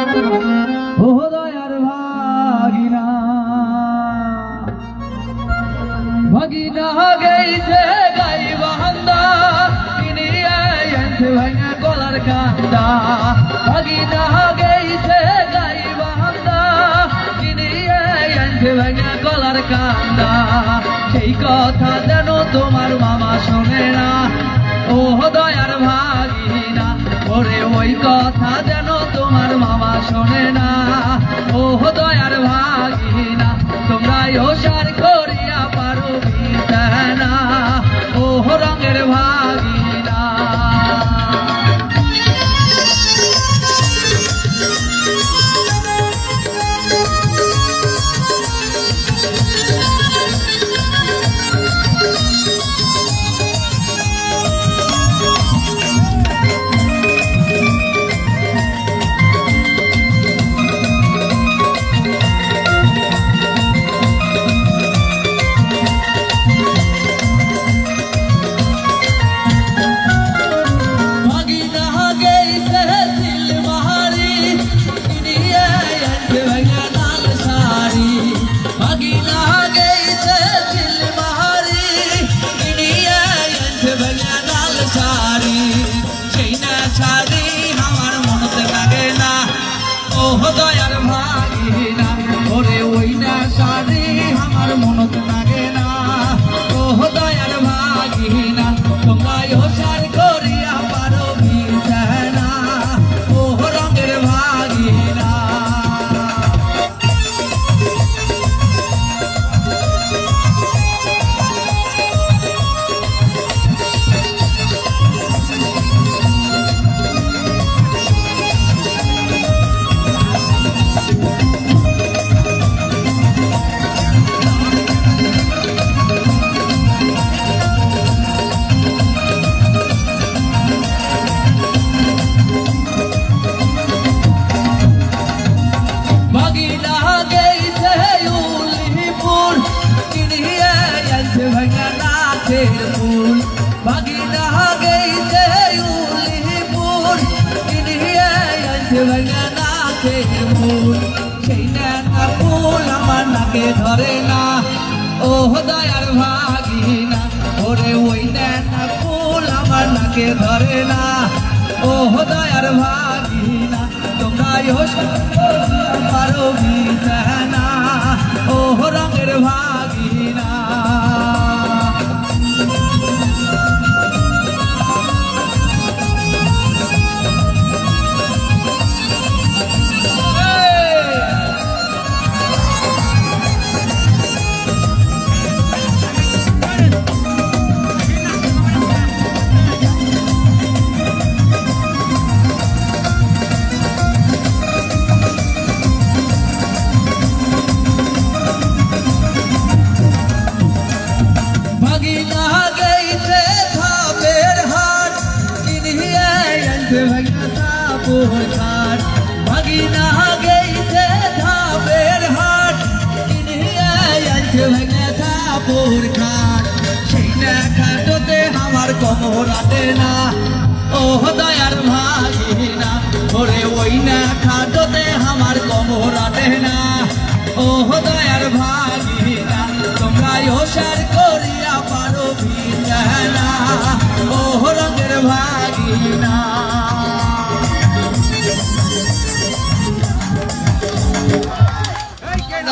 ও দয়ার ভাগিনা ভাগিনা গেইছে গাই বান্দা কিনিয়ে আনছে ভাঙা গলার কান্দা ভাগিনা গেইছে গাই বান্দা কিনিয়ে আনছে ভাঙা গলার কান্দা সেই কথা যেন তোমার মামা শোনে না ও দয়ার ভাগিনা ওরে ওই কথা যেন তোমার মামা শোনে না ও দয়ার ভাগিনা তোমরা ওসার করিয়া পারো না ও রঙের ভাগিনা দয়ার ভাগিনা ওরে ওই না সারি আমার মনত লাগে না ও দয়ার ভাগিনা তোমরা ওসার করিয়া পারো না ও রঙের ভাগিনা ফুল ভাগিনা গেইছে উলিপুর কিনিয়ে আনছে ভাঙা নাকের ফুল সেই না ফুল আমার নাকে ধরে না ও দয়ার ভাগিনা ওরে ওই না ফুল আমার নাকে ধরে না ও দয়ার ভাগিনা তোমরা পারো না ও রঙের ভাগিনা ভাগিনা গেইছে ধাপের হাট কিনিয়ে আনছে ভাঙা থাপুর খাট সেই না খাটোতে আমার কোমর আটে না ও দয়ার ভাগিনা ওরে ওই না খাটোতে আমার কোমর আটে না ও দয়ার ভাগিনা তোমরা ওসার করিয়া পারো না ও রঙের ভাগিনা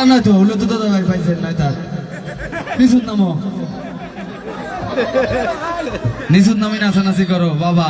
না তো হলো তো দাদা ভাই পাইছেন না তার নিশুদ নামো নিশুদ নামে নাচানাচি করো বাবা।